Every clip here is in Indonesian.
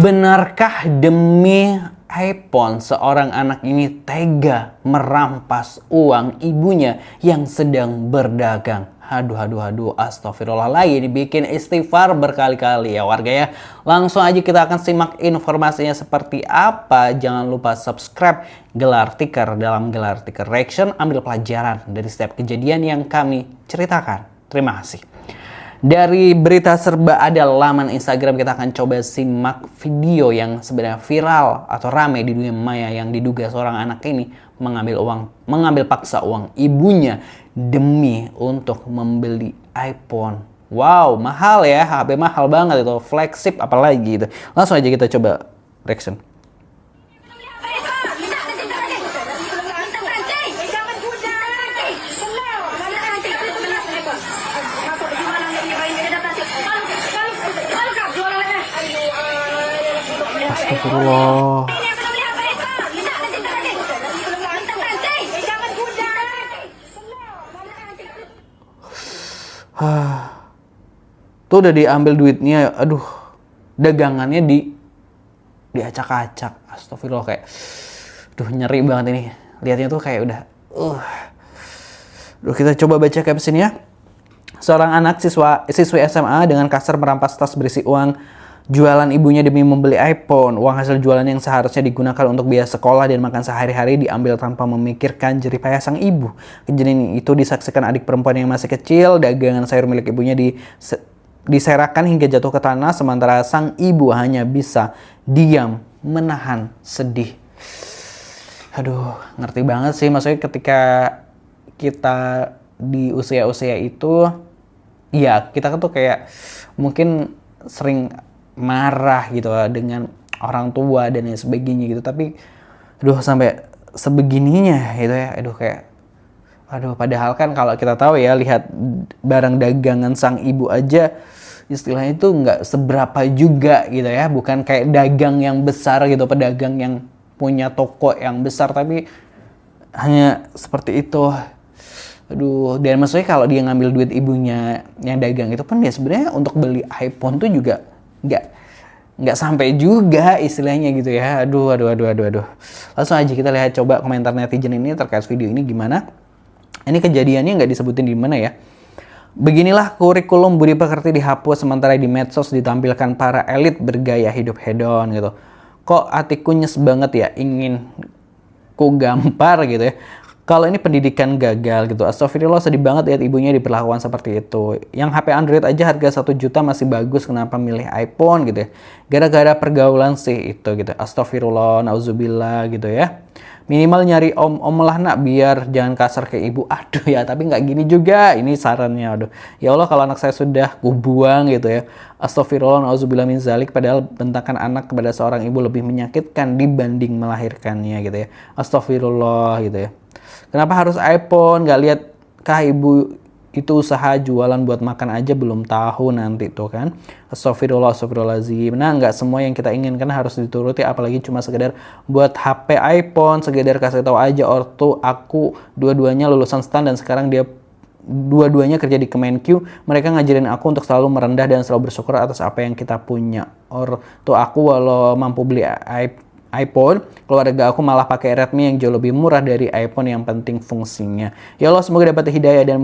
Benarkah demi iPhone seorang anak ini tega merampas uang ibunya yang sedang berdagang? Aduh, astagfirullahaladzim, dibikin istighfar berkali-kali ya warga ya. Langsung aja kita akan simak informasinya seperti apa. Jangan lupa subscribe Gelar Tiker. Dalam Gelar Tiker Reaction, ambil pelajaran dari setiap kejadian yang kami ceritakan. Terima kasih. Dari berita serba ada laman Instagram, kita akan coba simak video yang sebenarnya viral atau ramai di dunia maya yang diduga seorang anak ini mengambil paksa uang ibunya demi untuk membeli iPhone. Wow, mahal ya, HP mahal banget itu, flagship apalagi itu. Langsung aja kita coba reaction. Astagfirullah. Tuh udah diambil duitnya, aduh, dagangannya diacak-acak. Astagfirullah, kayak aduh nyeri banget ini. Lihatnya tuh kayak udah Duh, kita coba baca captionnya. Seorang anak siswi SMA dengan kasar merampas tas berisi uang jualan ibunya demi membeli iPhone. Uang hasil jualan yang seharusnya digunakan untuk biaya sekolah dan makan sehari-hari diambil tanpa memikirkan jerih payah sang ibu. Kejadian itu disaksikan adik perempuan yang masih kecil. Dagangan sayur milik ibunya diserakan hingga jatuh ke tanah, sementara sang ibu hanya bisa diam menahan sedih. Aduh, ngerti banget sih. Maksudnya ketika kita di usia-usia itu, ya kita kan tuh kayak mungkin sering marah gitu dengan orang tua dan lain sebagainya gitu, tapi aduh sampai sebegininya gitu ya. Aduh padahal kan kalau kita tahu ya, lihat barang dagangan sang ibu aja istilahnya itu nggak seberapa juga gitu ya, bukan kayak dagang yang besar gitu, pedagang yang punya toko yang besar, tapi hanya seperti itu. Aduh, dan maksudnya kalau dia ngambil duit ibunya yang dagang itu pun ya sebenarnya untuk beli iPhone tuh juga nggak sampai juga istilahnya gitu ya. Aduh. Langsung aja kita lihat coba komentar netizen ini terkait video ini gimana. Ini kejadiannya nggak disebutin di mana ya. Beginilah kurikulum budi pekerti dihapus sementara di medsos ditampilkan para elit bergaya hidup hedon gitu. Kok hatiku nyes banget ya, ingin ku gampar gitu ya. Kalau ini pendidikan gagal gitu. Astagfirullah, sedih banget lihat ibunya diperlakukan seperti itu. Yang HP Android aja harga 1 juta masih bagus, kenapa milih iPhone gitu ya. Gara-gara pergaulan sih itu gitu. Astagfirullah, nauzubillah gitu ya. Minimal nyari om lah nak, biar jangan kasar ke ibu. Aduh ya, tapi nggak gini juga. Ini sarannya, aduh. Ya Allah, kalau anak saya sudah kubuang gitu ya. Astagfirullah, nauzubillah min zalik. Padahal bentakan anak kepada seorang ibu lebih menyakitkan dibanding melahirkannya gitu ya. Astagfirullah gitu ya. Kenapa harus iPhone? Gak lihat kah ibu itu usaha jualan buat makan aja belum tahu nanti tuh kan. Astagfirullahaladzim. Nah, nggak semua yang kita inginkan harus dituruti, apalagi cuma sekedar buat HP iPhone, sekedar kasih tahu aja ortu aku dua-duanya lulusan STAN dan sekarang dia dua-duanya kerja di Kemenq. Mereka ngajarin aku untuk selalu merendah dan selalu bersyukur atas apa yang kita punya. Ortu aku walau mampu beli iPhone, keluarga aku malah pakai Redmi yang jauh lebih murah dari iPhone, yang penting fungsinya. Ya Allah, semoga dapat hidayah dan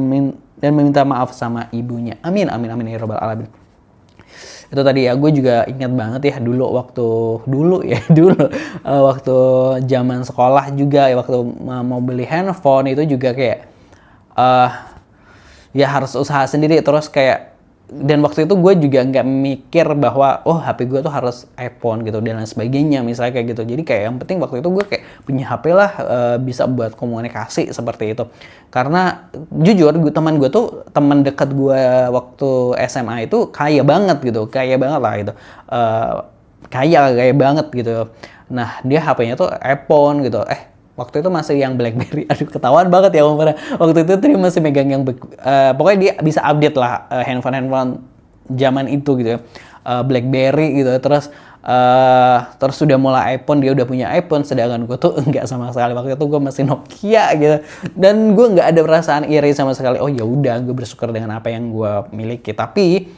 meminta maaf sama ibunya. Amin ya rabbal alamin. Itu tadi ya, gue juga ingat banget ya waktu zaman sekolah juga ya, waktu mau beli handphone itu juga kayak ya harus usaha sendiri, terus kayak, dan waktu itu gue juga nggak mikir bahwa HP gue tuh harus iPhone gitu dan lain sebagainya misalnya kayak gitu. Jadi kayak yang penting waktu itu gue kayak punya HP lah, bisa buat komunikasi seperti itu. Karena jujur teman dekat gue waktu SMA itu kaya banget lah gitu, kaya banget gitu. Nah dia HP-nya tuh iPhone gitu. Waktu itu masih yang BlackBerry. Aduh, ketahuan banget ya umurnya. Waktu itu dia masih megang yang pokoknya dia bisa update lah handphone zaman itu gitu ya. BlackBerry gitu. Terus sudah mulai iPhone, dia udah punya iPhone, sedangkan gue tuh enggak sama sekali. Waktu itu gue masih Nokia gitu. Dan gue enggak ada perasaan iri sama sekali. Oh ya udah, gue bersyukur dengan apa yang gue miliki. Tapi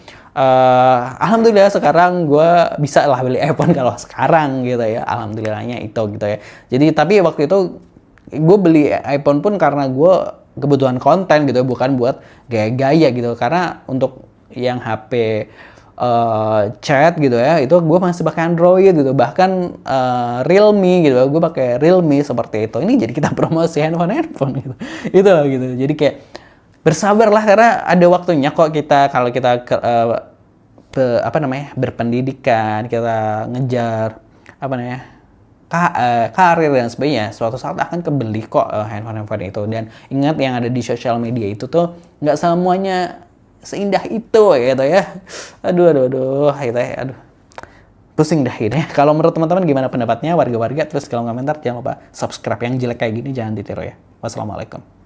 Alhamdulillah sekarang gue bisa lah beli iPhone kalau sekarang gitu ya, alhamdulillahnya itu gitu ya. Jadi tapi waktu itu gue beli iPhone pun karena gue kebutuhan konten gitu, bukan buat gaya-gaya gitu. Karena untuk yang HP chat gitu ya, itu gue masih pakai Android gitu, bahkan Realme gitu, gue pakai Realme seperti itu. Ini jadi kita promosi handphone gitu, itu lah gitu. Jadi kayak bersabarlah karena ada waktunya kok kita kalau kita berpendidikan, kita ngejar karir dan sebagainya, suatu saat akan kebeli kok handphone itu. Dan ingat yang ada di sosial media itu tuh nggak semuanya seindah itu gitu ya. Aduh gitu ya, aduh pusing dah gitu ya. Kalau menurut teman-teman gimana pendapatnya warga-warga, terus kalau komentar jangan lupa subscribe. Yang jelek kayak gini jangan ditiru ya. Wassalamualaikum.